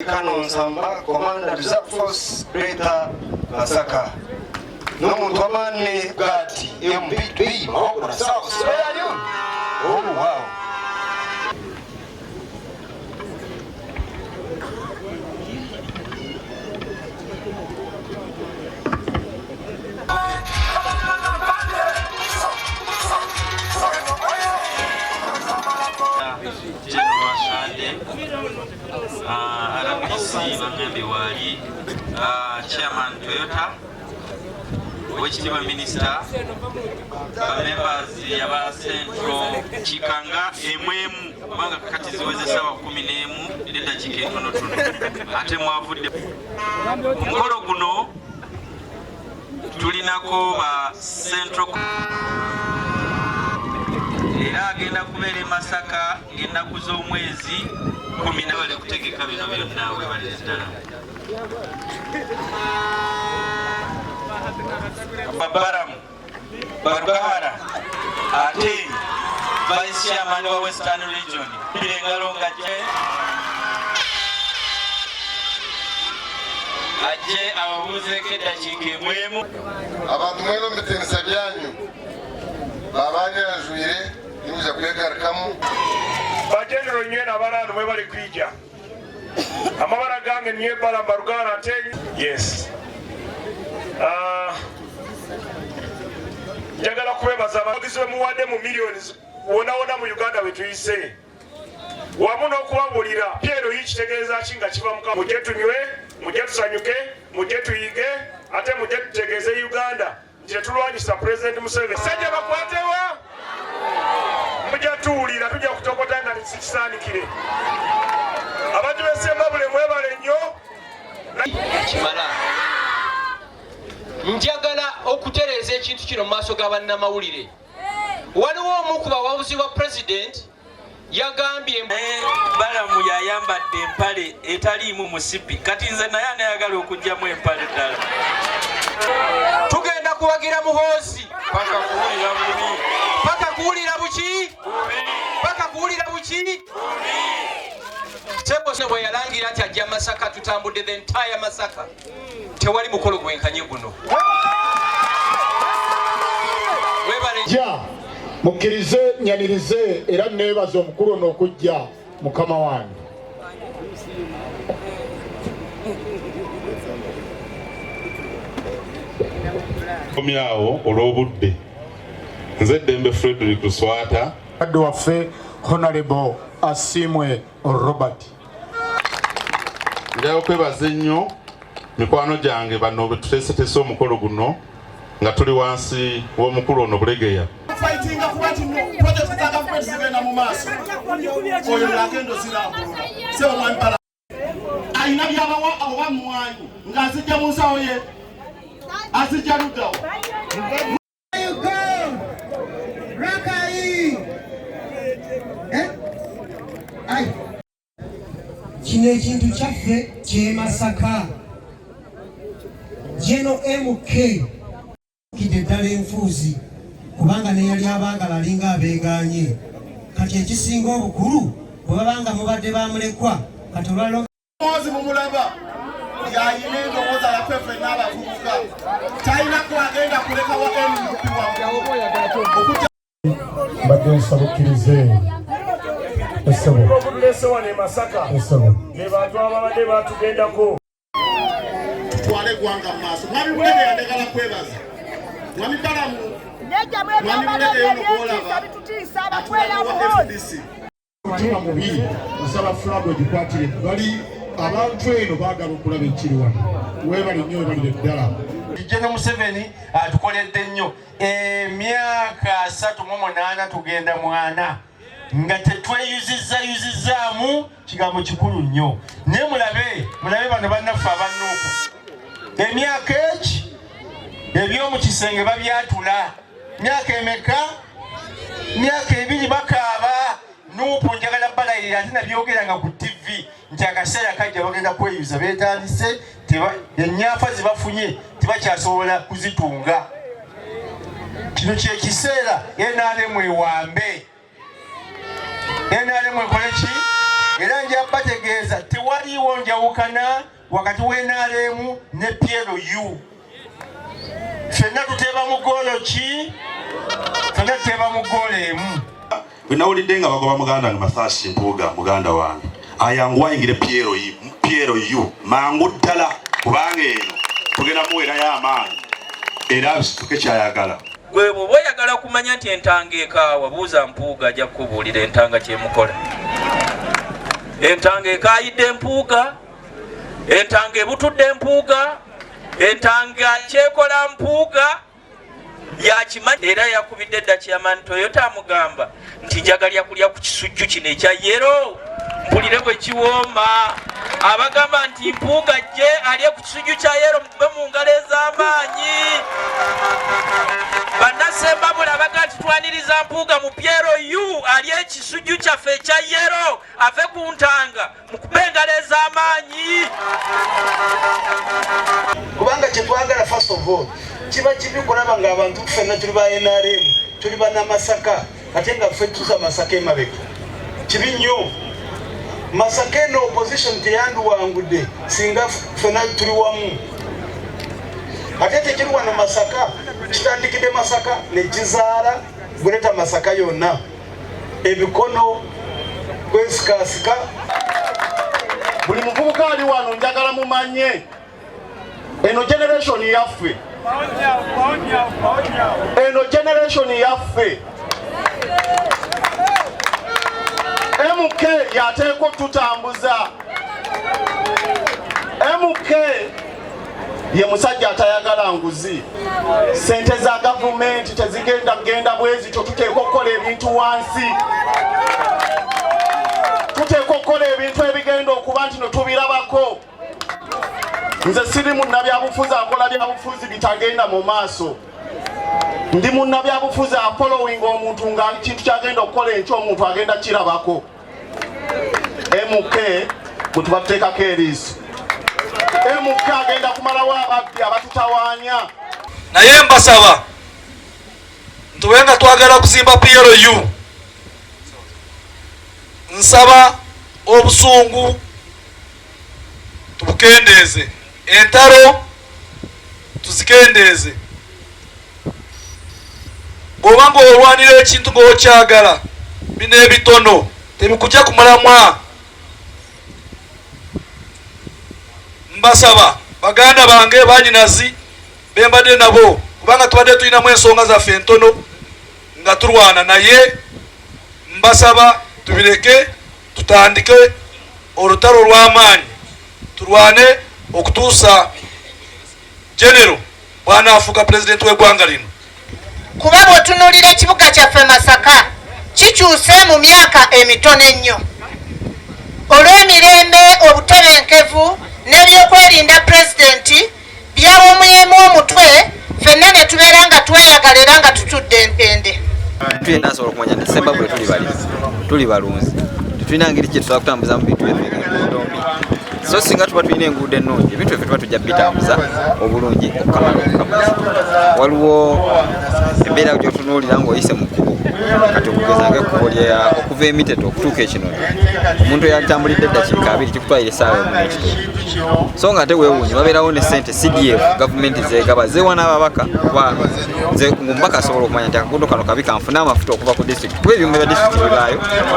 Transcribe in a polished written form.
Canon Samba, Commander Reserve Force, Greater Masaka. No Mutamani Gati, MBB, South Australia. Oh, wow. RBC Bangambi Wali, Chairman Toyota, Wechitiba Minister, members Yaba Central, Chikanga, Emwemu, Manga Kati ziweze sawa 10 ileta chike tono tono. Ate mwavudde. Mukolo guno tulinako ba Central era agenda kubeera Masaka ng'ennaku z'omwezi 10 bali kutegeka bino byonna webaliriza ddala. Babaramu Barugahara ate Vice Chairman wa Western Region Engalo ng'ajje ababuuzeeko eddakiika emwemu. Abantu mweno mbitinisa byanyu babanyanjwire nimuja kwegarukamu bagenero nywena abalandu mwe bali kwija amabara gange niye bala Barugahara ate yes njagala kwebaza abagizi bemuwadde mu millions wona mu Uganda wetuyise wamu n'okubabulira pyero yikitegeeza ki nga kiva muka mujje tunywe mujje tusanyuke mujje tuyige ate mujje tutegeeze Uganda nti tetulwanyisa President Museveni sajja bakwatewa mujja tuwulira tujja kutokota nga tekisaanikire abantu b'Essembabule mwebale nnyo kimala njagala okutereeza ekintu kino mu maaso g'abannamawulire. Waliwo omu ku bawabuzi bwa President yagambye Balamu yayambadde empale etaliimu musipi kati nze naye anayagala okugyamu empale ddala. Tugenda kuwagira Muhoozi paka kuwulira bubi. paka kuwulira buki paka kuwulira buki Tebose bwe yalangira nti ajja Masaka tutambudde the entire Masaka tewali mukolo gwenkanye guno. Ja mukkirize nyanirize era neebaza omukulu ono okujja mukama wange. Komyawo olw'obudde nze Dembe Frederick Luswata Kadde waffe Honorable Asimwe Robert. njagala okwebaza ennyo mikwano gyange bano betuteesetese omukolo guno nga tuli wansi w'omukulu ono Bulegeya. Fightinga kuba kino project za government zigenda mu maaso. Oyo lagendo zirambula. Sebo mwampala. Ayina byabawa awamwanyi ng'azijja mu nsawo ye. Azijja lugawo. Kino ekintu kyaffe kye Masaka Gen.MK kide ddala enfuuzi kubanga ne yali abaagala alinga abeeganye kati ekisinga obukulu bwe babanga mubadde bamulekwa kati olwaliro Muhoozi mumulaba yayina endowooza yaffe n'abavubuka talina kwagenda kulekawo MUP wa mbadde nsaba okkirize obulesewa ne Masaka ne bantu ababadde batugendako tutwale eggwanga mu maaso. Mwami Bulegeya yandagala kwebaza mwami Balamu mwami Bulegeya onokwolaba atulaga FDC mutima mubi nsaba fulago egikwatire bali abantu eno baagala okulaba ekiri wano weebali nnyo webalire ddala. Gen. Museveni atukoledde nnyo emyaka 38 tugenda mwana nga tetweyuzizzaamu kigambo kikulu nnyo naye mulabe bano bannaffe abannuuku emyaka eki eby'omu kisenge babyatula myaka emeka myaka 2 bakaaba nuupu njagala balayira ate nabyogeranga ku TV nti akaseera kajja bagenda kweyuza beetandise ennyaafa zibafunye tebakyasobola kuzitunga. Kino kyekiseera NRM ewambe NRM ekole ki era nja bategeeza tewaliiwo njawukana wakati w'NRM ne PLU. Ffenna tuteeba mu ggoolo ki? Ffenna tuteeba mu ggoolo emu. Bwe nawulidde nga bagoba muganda nga Masasi Mpuuga muganda wange ayangu ayingire PLU mangu ddala kubanga eno tugenda muweerayo amaanyi era abisituke kyayagala. Gwe bw'oba oyagala kumanya nti entanga ekaawa buuza Mpuuga ajja kukubuulira entanga kyemukola. Entanga ekaayidde Mpuuga, entanga ebutudde Mpuuga, entanga kyekola Mpuuga yakimanyi era yakubidde dda Chairman Toyota amugamba nti njagalya kulya ku kisujju kino ekya yero mpulire bwe kiwooma. Abagamba nti Mpuuga jje alye ku kisujju kya yero mukube mu ngalo ez'amaanyi. Bannasemba bulabaga nti twaniriza Mpuuga mu PLU alye ekisujju kyaffe ekya yero ave ku ntanga mukube engalo ez'amaanyi. Kubanga kyetwagala first of all kiba kibi kulaba ng'abantu ffenna tuli ba NRM tuli banna Masaka ate nga ffe tuza Masaka emabega. Kibi nnyo. Masaka eno opposition teyanduwangudde singa ffenna tuli wamu. Ate tekiri wano Masaka kitandikidde Masaka ne kizaala Greater Masaka yonna ebikono kwesikasika. Buli muvubuka ali wano njagala mumanye eno generation yaffe. Eno generation yaffe. MK yateekwa tutambuza. MK ye musajja atayagala nguzi. Sente za gavumenti tezigenda bwezi tuteekwa okukola ebintu wansi. Tuteekwa okukola ebintu ebigenda okuba nti tubirabako. Nze siri munnabyabufuzi akola byabufuzi bitagenda mu maaso. Ndi munnabyabufuzi afollowing omuntu nga kintu kyagenda okukola ekyo omuntu agenda kirabako. MK kutuba tuteekako eriiso. MK agenda kumalawo ababbi abatutawaanya. Naye mbasaba ntuwenga twagala kuzimba PLU. Nsaba obusungu tubukendeeze. Entaro tuzikendeeze. Bw'obanga olwanira ekintu ng'okyagala bino ebitono tebikujja kumulamwa. Mbasaba baganda bange banyinazi bembadde nabo kubanga tubadde tulinamu ensonga zaffe entono nga tulwana naye mbasaba tubireke tutandike olutalo olw'amaanyi tulwane okutuusa genero bwanaafuuka pulezidenti w'eggwanga lino. Kuba bw'otunuulira ekibuga kyaffe Masaka kikyuse mu myaka emitono ennyo olw'emirembe obutebenkevu n'ebyokwerinda pulezidenti byawomuyemu omutwe ffenna ne tubeera nga tweyagala era nga tutudde empende. Tuyina asobola okumanya nti Zimbabwe tuli balunzi tetulina ngeri kye tusobola kutambuza mu bintu byaffe enguudo so singa tuba tulina enguudo ennungi ebintu byaffe tuba tujja bitambuza obulungi okukamaza. Waliwo embeera gy'otunuulira ng'oyise mu kkubo kati okugeza ng'ekkubo okuva Emiteto okutuuka Ekinoni omuntu eyatambulidde eddakiika 2 kikutwalira essaawa emu n'ekitono so nga ate weewuunye babeerawo ne ssente CDF gavumenti zeegaba zeewa n'ababaka kuba nze omubaka asobola okumanya nti akaguudo kano kabi kanfune amafuta okuva ku disitulikiti kuba ebyuma bya disitulikiti bibaayo